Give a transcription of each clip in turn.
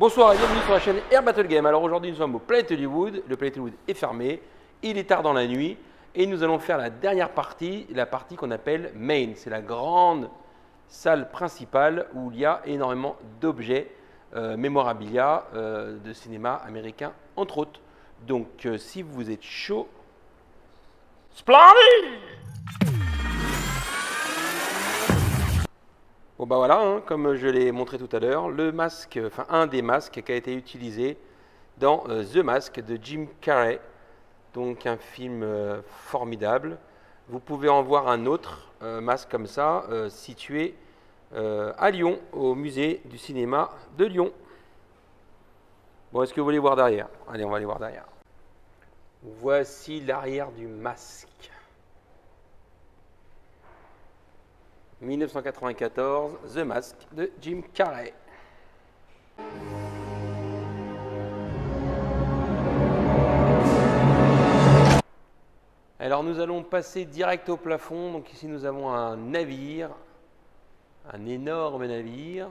Bonsoir et bienvenue sur la chaîne Air Battle Game. Alors aujourd'hui nous sommes au Planet Hollywood, le Planet Hollywood est fermé, il est tard dans la nuit et nous allons faire la dernière partie, la partie qu'on appelle Main. C'est la grande salle principale où il y a énormément d'objets, mémorabilia de cinéma américain entre autres. Donc si vous êtes chaud, splendide! Bon bah voilà, hein, comme je l'ai montré tout à l'heure, le masque, enfin un des masques qui a été utilisé dans The Mask de Jim Carrey, donc un film formidable. Vous pouvez en voir un autre masque comme ça, situé à Lyon, au musée du cinéma de Lyon. Bon, est-ce que vous voulez voir derrière? Allez, on va aller voir derrière. Voici l'arrière du masque. 1994, The Mask de Jim Carrey. Alors nous allons passer direct au plafond. Donc ici nous avons un navire, un énorme navire,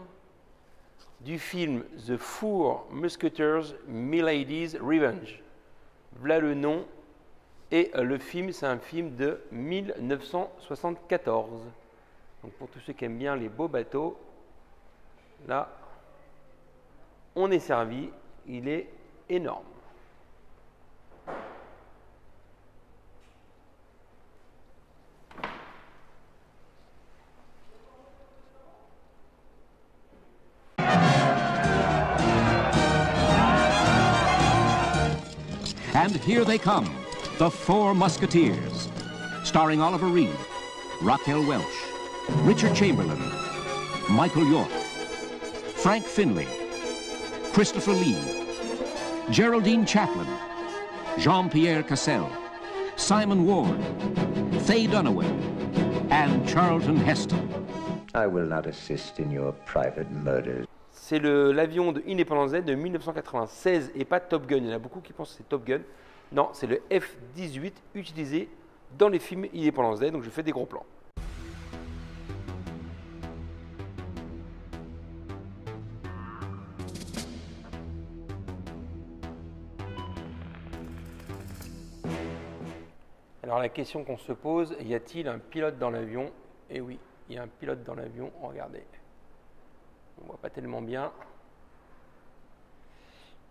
du film The Four Musketeers, Milady's Revenge. Voilà le nom. Et le film, c'est un film de 1974. Donc pour tous ceux qui aiment bien les beaux bateaux, là, on est servi. Il est énorme. And here they come, the Four Musketeers, starring Oliver Reed, Raquel Welch, Richard Chamberlain, Michael York, Frank Finlay, Christopher Lee, Geraldine Chaplin, Jean-Pierre Cassel, Simon Ward, Faye Dunaway, and Charlton Heston. I will not assist in your private murders. C'est l'avion de Independence Day de 1996 et pas Top Gun. Il y en a beaucoup qui pensent que c'est Top Gun. Non, c'est le F-18 utilisé dans les films Independence Day. Donc je fais des gros plans. Alors la question qu'on se pose, y a-t-il un pilote dans l'avion? Eh oui, il y a un pilote dans l'avion. Regardez. On ne voit pas tellement bien.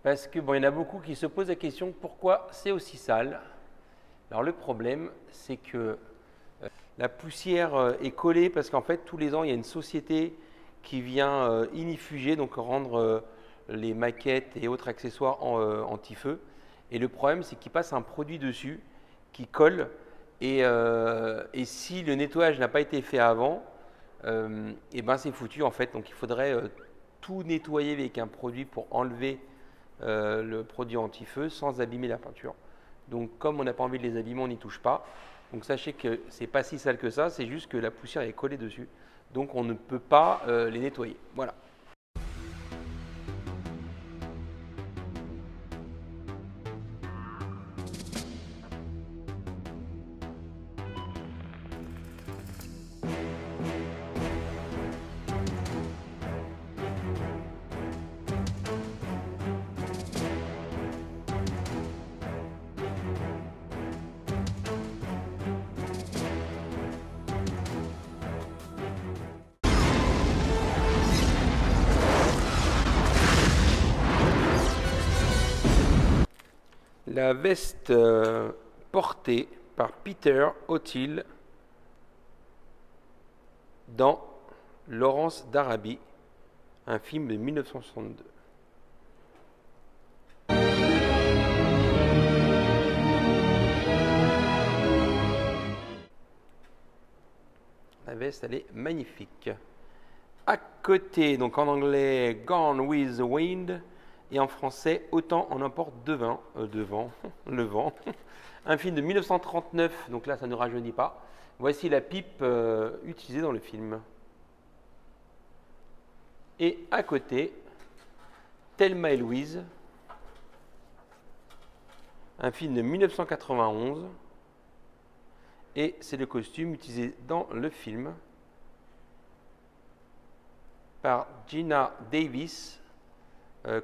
Parce que bon, il y en a beaucoup qui se posent la question pourquoi c'est aussi sale. Alors le problème, c'est que la poussière est collée parce qu'en fait, tous les ans, il y a une société qui vient inifuger, donc rendre les maquettes et autres accessoires anti-feu. Et le problème, c'est qu'il passe un produit dessus qui colle. Et si le nettoyage n'a pas été fait avant, et ben c'est foutu en fait. Donc il faudrait tout nettoyer avec un produit pour enlever le produit anti-feu sans abîmer la peinture. Donc comme on n'a pas envie de les abîmer, on n'y touche pas. Donc sachez que c'est pas si sale que ça, c'est juste que la poussière est collée dessus. Donc on ne peut pas les nettoyer. Voilà. La veste portée par Peter O'Toole dans Lawrence d'Arabie, un film de 1962. La veste, elle est magnifique. À côté, donc en anglais, Gone with the Wind. Et en français, Autant en emporte devant, le vent. Un film de 1939, donc là ça ne rajeunit pas. Voici la pipe utilisée dans le film. Et à côté, Thelma et Louise, un film de 1991. Et c'est le costume utilisé dans le film par Gina Davis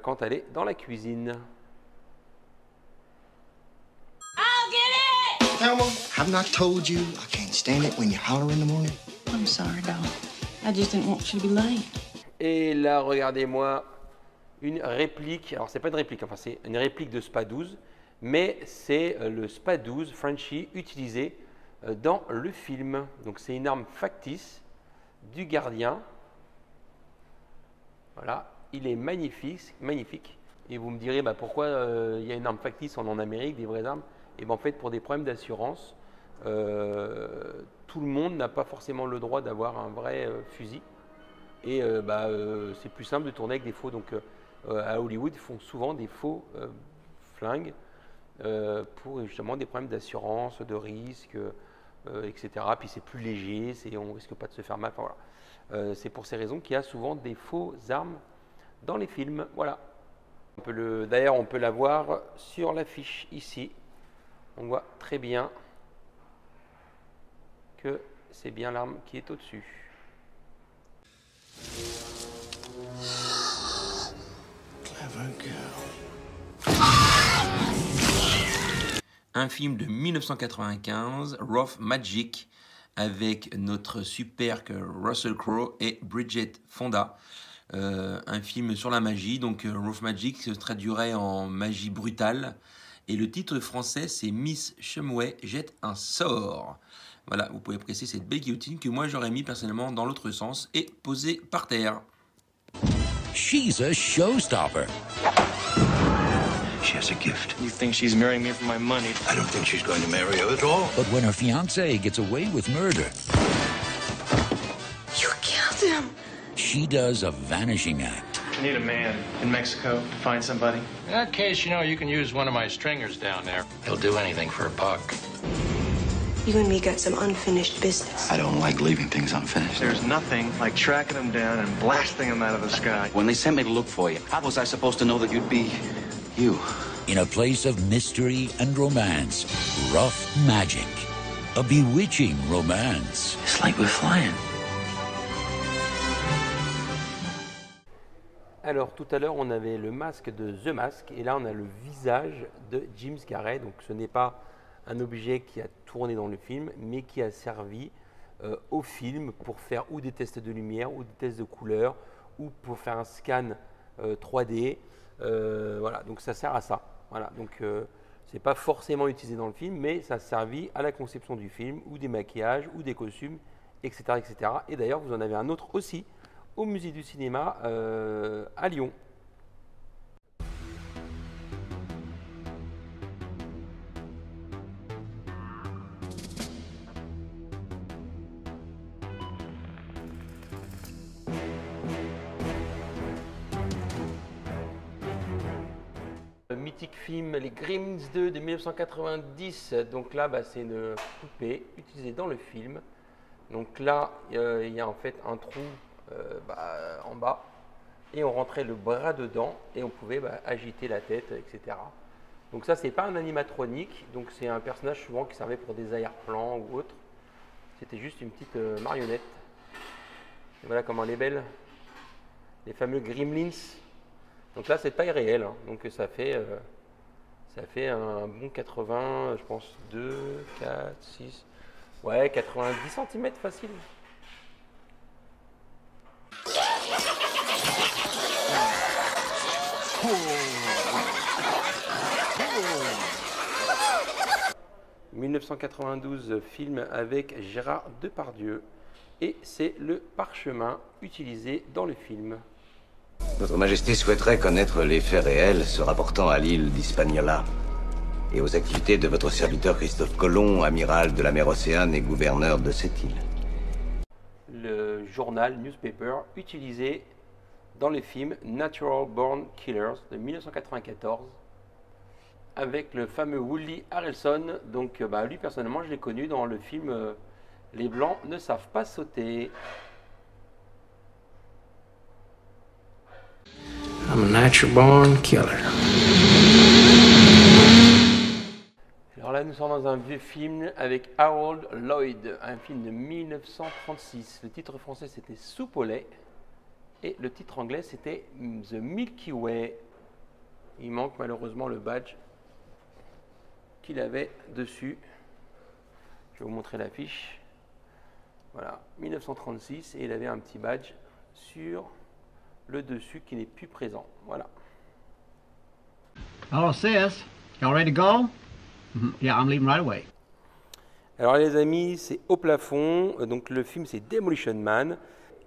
quand elle est dans la cuisine. Thelma, have not told you I can't stand it when you holler in the morning. I'm sorry, darling. I just didn't want you to be late. Et là, regardez-moi, une réplique. Alors, c'est pas une réplique, enfin, c'est une réplique de Spa 12, mais c'est le Spa 12 Frenchie utilisé dans le film. Donc, c'est une arme factice du gardien. Voilà, il est magnifique, magnifique. Et vous me direz, bah, pourquoi il y a une arme factice en Amérique, des vraies armes? Et bien en fait, pour des problèmes d'assurance, tout le monde n'a pas forcément le droit d'avoir un vrai fusil. Et c'est plus simple de tourner avec des faux. Donc à Hollywood, ils font souvent des faux flingues pour justement des problèmes d'assurance, de risque, etc. Puis c'est plus léger, on ne risque pas de se faire mal. Enfin, voilà. C'est pour ces raisons qu'il y a souvent des faux armes dans les films. Voilà. D'ailleurs, on peut la voir sur l'affiche ici. On voit très bien que c'est bien l'arme qui est au-dessus. Clever girl. Un film de 1995, Rough Magic, avec notre super Russell Crowe et Bridget Fonda. Un film sur la magie, donc Rough Magic se traduirait en magie brutale. Et le titre français, c'est Miss Shumway jette un sort. Voilà, vous pouvez presser cette belle guillotine que moi j'aurais mis personnellement dans l'autre sens et poser par terre. She's a showstopper. She has a gift. You think she's marrying me for my money? I don't think she's going to marry you at all. But when her fiancé gets away with murder, You killed him. she does a vanishing act. I need a man in Mexico to find somebody. In that case, you can use one of my stringers down there. He'll do anything for a buck. You and me got some unfinished business. I don't like leaving things unfinished. There's nothing like tracking them down and blasting them out of the sky. When they sent me to look for you, how was I supposed to know that you'd be you? In a place of mystery and romance, Rough Magic. A bewitching romance. It's like we're flying. Alors tout à l'heure on avait le masque de The Mask et là on a le visage de Jim Carrey. Donc ce n'est pas un objet qui a tourné dans le film mais qui a servi au film pour faire ou des tests de lumière ou des tests de couleur ou pour faire un scan 3D. Voilà, donc ça sert à ça. Voilà, donc c'est pas forcément utilisé dans le film mais ça a servi à la conception du film ou des maquillages ou des costumes, etc. etc. Et d'ailleurs vous en avez un autre aussi au musée du cinéma à Lyon. Mythique film Les Grims 2 de 1990. Donc là, c'est une poupée utilisée dans le film. Donc là, il y a en fait un trou en bas et on rentrait le bras dedans et on pouvait agiter la tête, etc. Donc ça, c'est pas un animatronique, donc c'est un personnage souvent qui servait pour des arrière-plans ou autre. C'était juste une petite marionnette. Et voilà comment elle est belle. Les fameux Gremlins. Donc là, c'est taille réelle, hein. Donc ça fait un bon 80, je pense 2, 4, 6, ouais, 90 cm facile. « 1992, film avec Gérard Depardieu et c'est le parchemin utilisé dans le film. Votre Majesté souhaiterait connaître les faits réels se rapportant à l'île d'Hispaniola et aux activités de votre serviteur Christophe Colomb, amiral de la mer Océane et gouverneur de cette île. Le journal, newspaper, utilisé dans le film Natural Born Killers de 1994 avec le fameux Woody Harrelson. Donc lui personnellement je l'ai connu dans le film Les Blancs ne savent pas sauter. I'm a natural born killer. Alors là nous sommes dans un vieux film avec Harold Lloyd, un film de 1936. Le titre français c'était Soupe au lait. Et le titre anglais, c'était The Milky Way. Il manque malheureusement le badge qu'il avait dessus. Je vais vous montrer l'affiche. Voilà, 1936, et il avait un petit badge sur le dessus qui n'est plus présent. Voilà. Hello, sis. Y'all ready to go? Yeah, I'm leaving right away. Alors les amis, c'est Au plafond. Donc le film, c'est Demolition Man,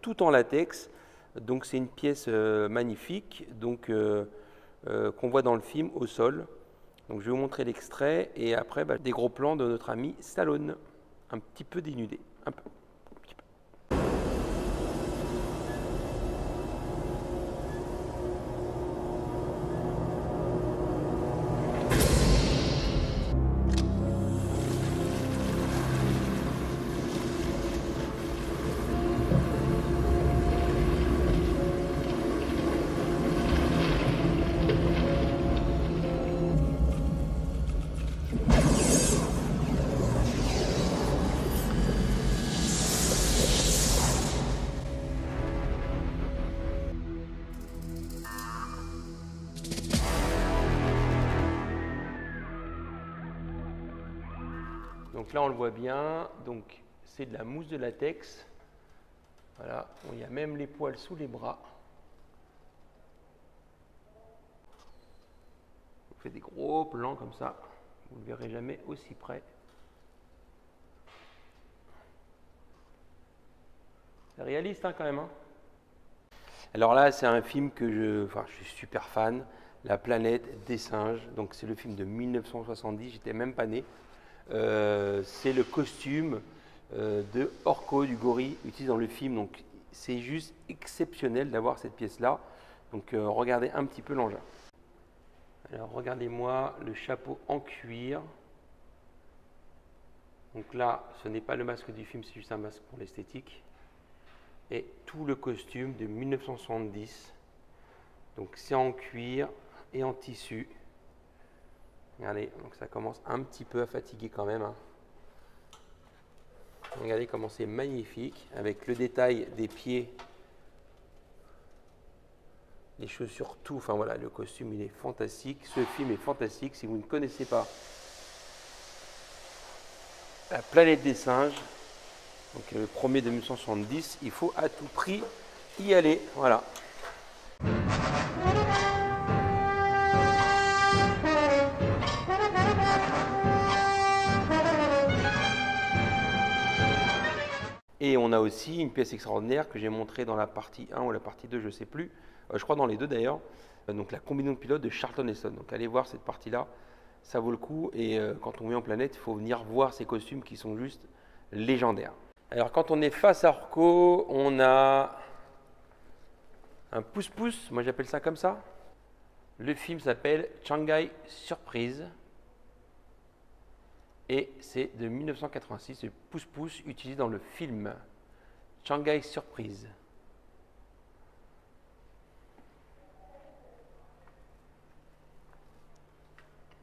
tout en latex. Donc c'est une pièce magnifique, donc qu'on voit dans le film au sol. Donc je vais vous montrer l'extrait et après des gros plans de notre ami Stallone, un petit peu dénudé, un peu. Donc là on le voit bien, donc c'est de la mousse de latex. Voilà, bon, il y a même les poils sous les bras. On fait des gros plans comme ça, vous ne le verrez jamais aussi près. C'est réaliste hein, quand même. Hein. Alors là c'est un film que je suis super fan, La planète des singes. Donc c'est le film de 1970, j'étais même pas né. C'est le costume de Orko du gorille utilisé dans le film, donc c'est juste exceptionnel d'avoir cette pièce là. Donc regardez un petit peu l'engin. Alors regardez-moi le chapeau en cuir. Donc là ce n'est pas le masque du film, c'est juste un masque pour l'esthétique. Et tout le costume de 1970, donc c'est en cuir et en tissu. Regardez, donc ça commence un petit peu à fatiguer quand même. Hein. Regardez comment c'est magnifique, avec le détail des pieds, les chaussures, tout. Enfin voilà, le costume il est fantastique. Ce film est fantastique. Si vous ne connaissez pas La planète des singes, donc le premier de 1970, il faut à tout prix y aller. Voilà. Et on a aussi une pièce extraordinaire que j'ai montrée dans la partie 1 ou la partie 2, je ne sais plus, je crois dans les deux d'ailleurs, donc la combinaison de pilote de Charlton Heston. Donc allez voir cette partie-là, ça vaut le coup. Et quand on vient en planète, il faut venir voir ces costumes qui sont juste légendaires. Alors quand on est face à Orko, on a un pouce-pouce, moi j'appelle ça comme ça. Le film s'appelle Shanghai Surprise. Et c'est de 1986, le pouce-pouce utilisé dans le film Shanghai Surprise.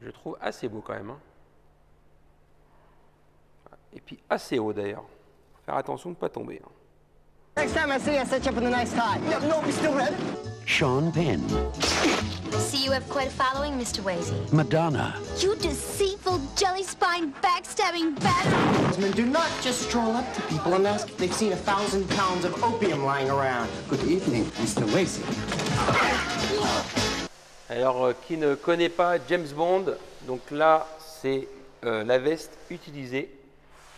Je trouve assez beau quand même. Hein. Et puis assez haut d'ailleurs. Faire attention de ne pas tomber. Hein. Next time I see you, I set you up in a nice tie. No, Mr. Red. Sean Penn. See you have quite a following, Mr. Wasey. Madonna. You deceitful, jelly-spine, backstabbing bastard! Do not just stroll up to people and ask if they've seen 1,000 pounds of opium lying around. Good evening, Mr. Wasey. Alors, qui ne connaît pas James Bond, donc là, c'est la veste utilisée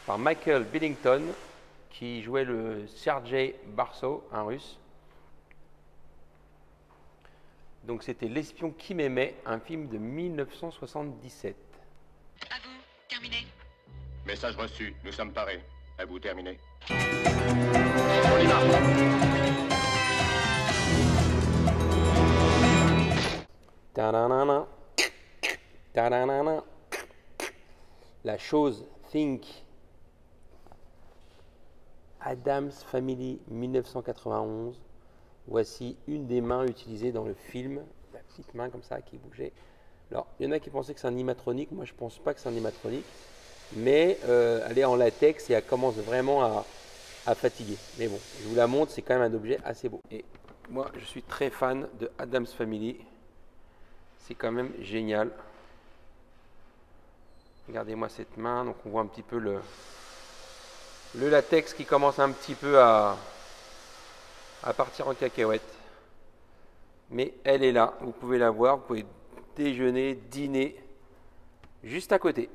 par Michael Billington, qui jouait le Sergei Barsow, un russe. Donc c'était L'espion qui m'aimait, un film de 1977. À vous, terminé. Message reçu, nous sommes parés. À vous, terminé. Ta-da-na-na. Ta-da-na-na. La chose Think. Addams Family 1991. Voici une des mains utilisées dans le film, la petite main comme ça qui bougeait. Alors, il y en a qui pensaient que c'est un animatronique. Moi, je ne pense pas que c'est un animatronique. Mais elle est en latex et elle commence vraiment à fatiguer. Mais bon, je vous la montre, c'est quand même un objet assez beau. Et moi, je suis très fan de Addams Family. C'est quand même génial. Regardez-moi cette main. Donc, on voit un petit peu le latex qui commence un petit peu à partir en cacahuète. Mais elle est là. Vous pouvez la voir. Vous pouvez déjeuner, dîner juste à côté.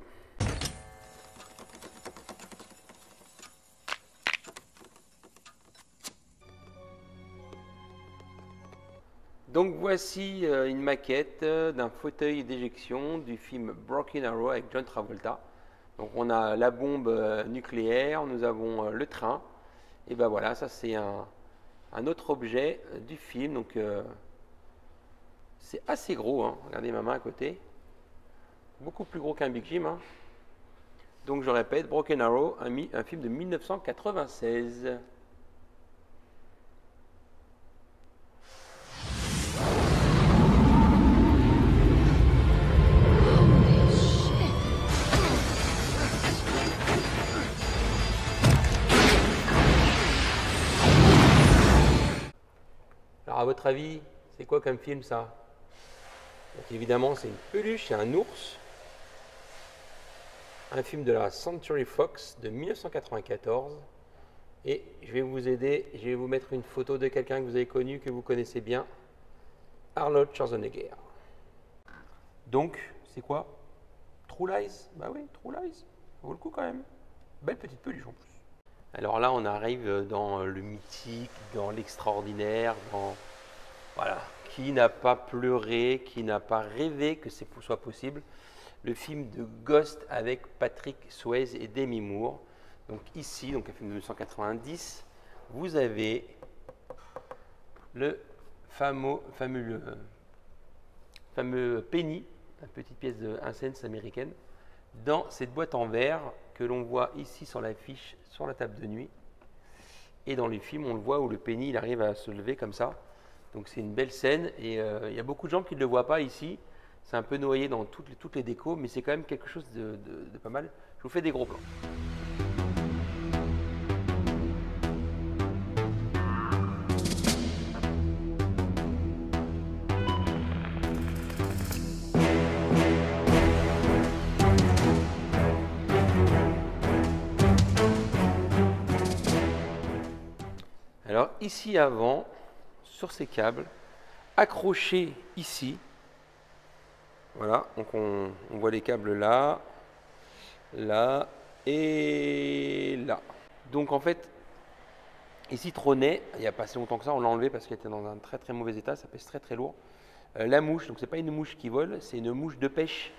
Donc voici une maquette d'un fauteuil d'éjection du film Broken Arrow avec John Travolta. Donc on a la bombe nucléaire, nous avons le train. Et ben voilà, ça c'est un autre objet du film. Donc c'est assez gros, hein. Regardez ma main à côté. Beaucoup plus gros qu'un Big Jim, hein. Donc je répète, Broken Arrow, un film de 1996. Alors à votre avis, c'est quoi comme film ça? Donc évidemment c'est une peluche, c'est un ours. Un film de la Century Fox de 1994. Et je vais vous aider, je vais vous mettre une photo de quelqu'un que vous avez connu, que vous connaissez bien. Arnold Schwarzenegger. Donc, c'est quoi? True Lies? Bah oui, True Lies. Ça vaut le coup quand même. Belle petite peluche en plus. Alors là, on arrive dans le mythique, dans l'extraordinaire, dans... Voilà. Qui n'a pas pleuré, qui n'a pas rêvé que ce soit possible? Le film de Ghost avec Patrick Swayze et Demi Moore. Donc ici, donc un film de 1990, vous avez le fameux penny, la petite pièce de 1 cent américaine, dans cette boîte en verre que l'on voit ici sur l'affiche, sur la table de nuit. Et dans le film, on le voit où le penny, il arrive à se lever comme ça. Donc c'est une belle scène et il y a beaucoup de gens qui ne le voient pas ici. C'est un peu noyé dans toutes les décos, mais c'est quand même quelque chose de pas mal. Je vous fais des gros plans. Alors ici avant, sur ces câbles, accrochés ici, voilà, donc on voit les câbles là, là et là. Donc en fait, ici trônait, il n'y a pas si longtemps que ça, on l'a enlevé parce qu'il était dans un très très mauvais état, ça pèse très très lourd. La mouche, donc c'est pas une mouche qui vole, c'est une mouche de pêche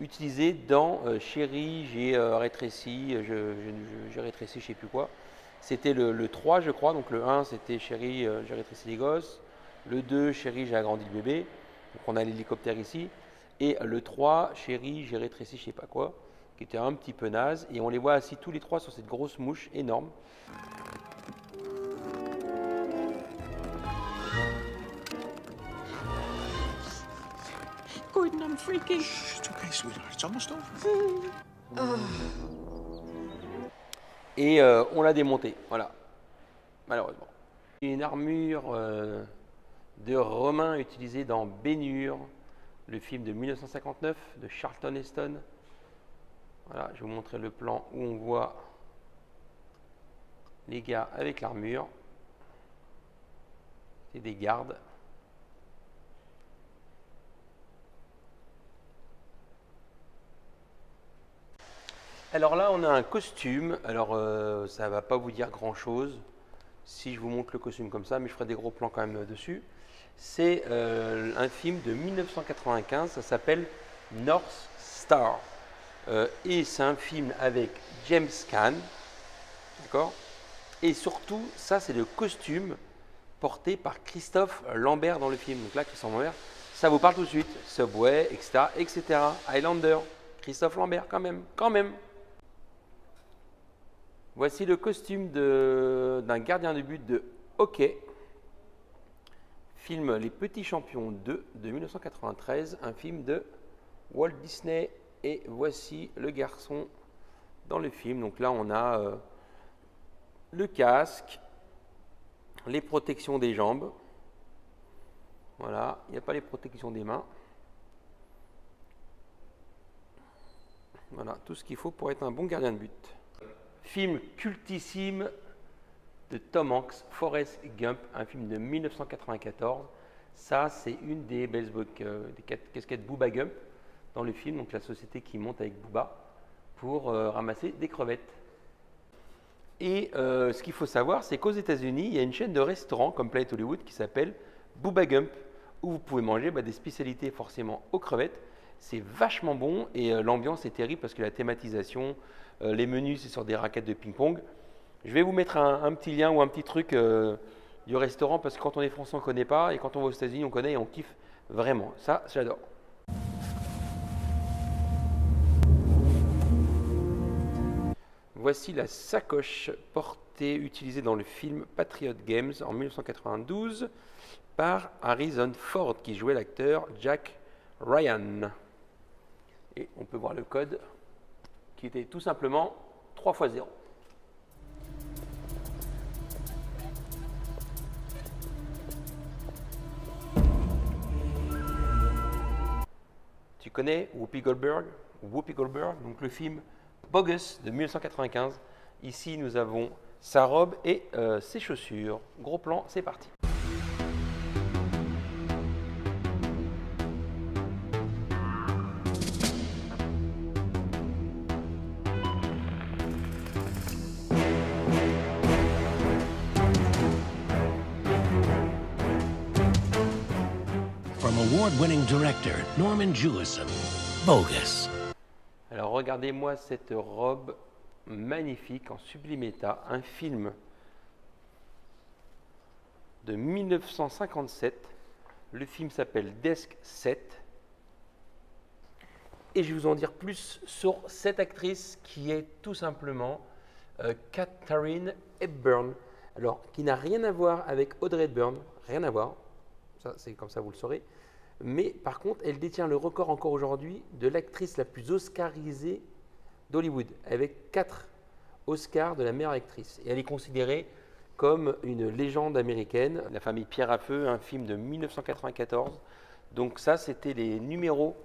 utilisée dans Chérie, j'ai rétréci, j'ai rétréci, je sais plus quoi. C'était le 3 je crois, donc le 1 c'était Chérie, j'ai rétréci les gosses, le 2 Chérie, j'ai agrandi le bébé, donc on a l'hélicoptère ici. Et le 3, Chérie, j'ai rétréci je sais pas quoi, qui était un petit peu naze. Et on les voit assis tous les trois sur cette grosse mouche énorme. Gordon, I'm freaking. It's okay, sweetheart. It's almost over. Et on l'a démonté, voilà, malheureusement. Une armure de Romain utilisée dans Ben-Hur, le film de 1959 de Charlton Heston. Voilà, je vais vous montrer le plan où on voit les gars avec l'armure. C'est des gardes. Alors là, on a un costume. Alors, ça ne va pas vous dire grand-chose si je vous montre le costume comme ça, mais je ferai des gros plans quand même dessus. C'est un film de 1995, ça s'appelle North Star. Et c'est un film avec James Caan, d'accord? Et surtout, ça c'est le costume porté par Christophe Lambert dans le film. Donc là, Christophe Lambert, ça vous parle tout de suite. Subway, etc., etc. Highlander, Christophe Lambert, quand même, quand même. Voici le costume d'un gardien de but de hockey. Film Les Petits Champions 2 de 1993, un film de Walt Disney. Et voici le garçon dans le film. Donc là, on a le casque, les protections des jambes, Voilà, il n'y a pas les protections des mains. Voilà, tout ce qu'il faut pour être un bon gardien de but. Film cultissime de Tom Hanks, Forrest Gump, un film de 1994. Ça, c'est une des belles casquettes Booba Gump dans le film, donc la société qui monte avec Booba pour ramasser des crevettes. Et ce qu'il faut savoir, c'est qu'aux États-Unis, il y a une chaîne de restaurants comme Planet Hollywood qui s'appelle Booba Gump, où vous pouvez manger des spécialités forcément aux crevettes. C'est vachement bon et l'ambiance est terrible parce que la thématisation, les menus, c'est sur des raquettes de ping-pong. Je vais vous mettre un petit lien ou un petit truc du restaurant parce que quand on est français, on ne connaît pas et quand on va aux États-Unis, on connaît et on kiffe vraiment. Ça, j'adore. Voici la sacoche utilisée dans le film Patriot Games en 1992 par Harrison Ford qui jouait l'acteur Jack Ryan. Et on peut voir le code qui était tout simplement 3 x 0. Tu connais Whoopi Goldberg, donc le film Bogus de 1995. Ici, nous avons sa robe et ses chaussures. Gros plan, c'est parti. From award-winning director Norman Jewison, Bogus. Alors regardez-moi cette robe magnifique en sublime état, un film de 1957. Le film s'appelle Desk 7. Et je vais vous en dire plus sur cette actrice qui est tout simplement Katharine Hepburn. Alors, qui n'a rien à voir avec Audrey Hepburn, rien à voir. Ça, c'est comme ça, vous le saurez. Mais par contre, elle détient le record encore aujourd'hui de l'actrice la plus oscarisée d'Hollywood, avec 4 Oscars de la meilleure actrice. Et elle est considérée comme une légende américaine. La famille Pierre à Feu, un film de 1994. Donc ça, c'était les numéros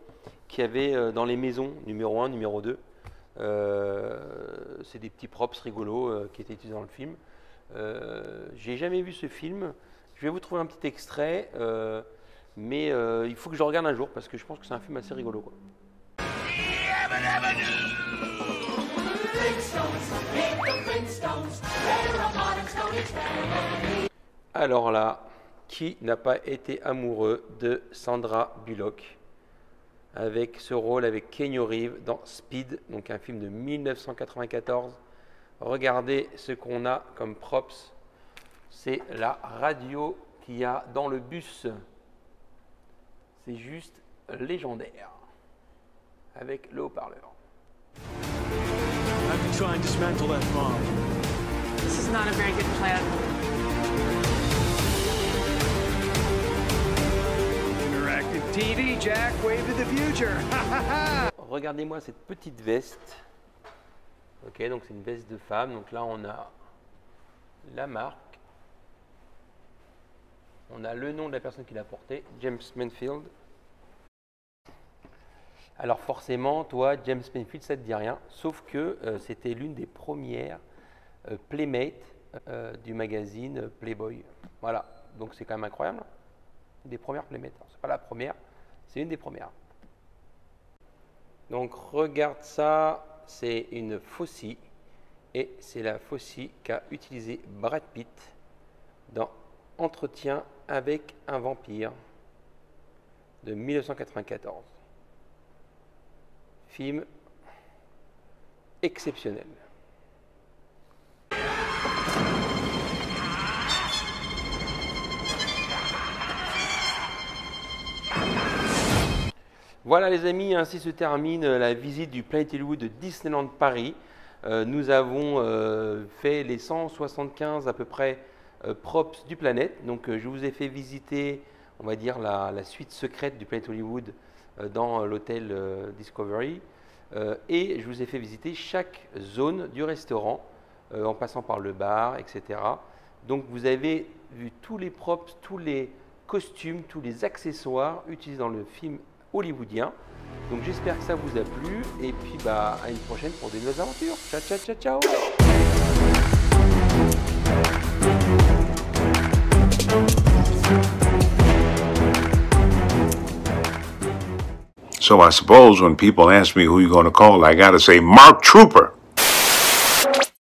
qu'il y avait dans les maisons, numéro 1, numéro 2. C'est des petits props rigolos qui étaient utilisés dans le film. J'ai jamais vu ce film. Je vais vous trouver un petit extrait, mais il faut que je le regarde un jour parce que je pense que c'est un film assez rigolo, quoi. Alors là, qui n'a pas été amoureux de Sandra Bullock avec ce rôle avec Keanu Reeves dans Speed, donc un film de 1994. Regardez ce qu'on a comme props. C'est la radio qu'il y a dans le bus. C'est juste légendaire. Avec le haut-parleur. I've been trying to dismantle that bomb. This is not a very good plan. Interactive TV, Jack. Wave to the future. Regardez-moi cette petite veste. Ok, donc c'est une veste de femme. Donc là, on a la marque. On a le nom de la personne qui l'a portée, James Manfield. Alors forcément, toi, James Manfield, ça ne te dit rien, sauf que c'était l'une des premières Playmates du magazine Playboy. Voilà, donc c'est quand même incroyable. Une des premières Playmates. C'est pas la première, c'est une des premières. Donc regarde ça, c'est une faucille. Et c'est la faucille qu'a utilisée Brad Pitt dans Entretien avec un vampire de 1994. Film exceptionnel. Voilà les amis, ainsi se termine la visite du Planet Hollywood de Disneyland Paris. Nous avons fait les 175 à peu près props du Planète. Donc je vous ai fait visiter, on va dire, la suite secrète du Planet Hollywood dans l'hôtel Discovery. Et je vous ai fait visiter chaque zone du restaurant, en passant par le bar, etc. Donc vous avez vu tous les props, tous les costumes, tous les accessoires utilisés dans le film hollywoodien. Donc j'espère que ça vous a plu et puis à une prochaine pour de nouvelles aventures. Ciao, ciao, ciao, ciao. So I suppose when people ask me who you're going to call, I got to say Mark Trooper.